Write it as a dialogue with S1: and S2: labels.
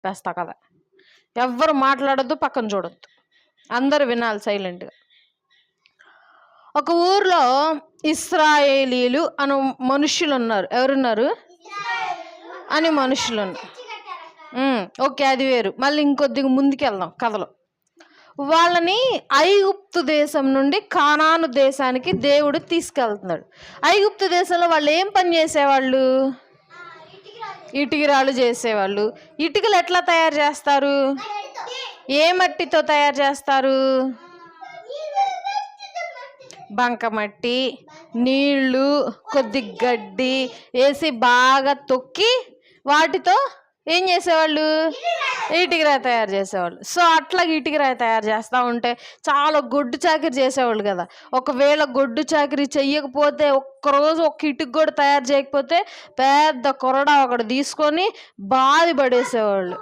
S1: చెప్పేస్తా కదా. ఎవ్వరు మాట్లాడొద్దు, పక్కన చూడొద్దు, అందరు వినాలి సైలెంట్గా. ఒక ఊర్లో ఇశ్రాయేలీలు అను మనుషులు ఉన్నారు. ఎవరున్నారు? అని మనుషులు ఉన్నారు. ఓకే, అది వేరు. మళ్ళీ ఇంకొద్దిగా ముందుకెళ్దాం కథలో. వాళ్ళని ఐగుప్తు దేశం నుండి కానాను దేశానికి దేవుడు తీసుకెళ్తున్నాడు. ఐగుప్తు దేశంలో వాళ్ళు ఏం పని చేసేవాళ్ళు? ఇటుకరాలు చేసేవాళ్ళు. ఇటుకలు ఎట్లా తయారు చేస్తారు? ఏ మట్టితో తయారు చేస్తారు? బంకమట్టి, నీళ్లు, కొద్ది గడ్డి వేసి బాగా తొక్కి వాటితో ఏం చేసేవాళ్ళు? ఇటుకరాయి తయారు చేసేవాళ్ళు. సో అట్లా ఇటుకరాయి తయారు చేస్తూ ఉంటే చాలా గొడ్డు చాకిరి చేసేవాళ్ళు కదా. ఒకవేళ గొడ్డు చాకిరి చెయ్యకపోతే, ఒక్కరోజు ఒక్క ఇటుక కూడా తయారు చేయకపోతే పెద్ద కొరడా ఒకటి తీసుకొని బాధ పడేసేవాళ్ళు.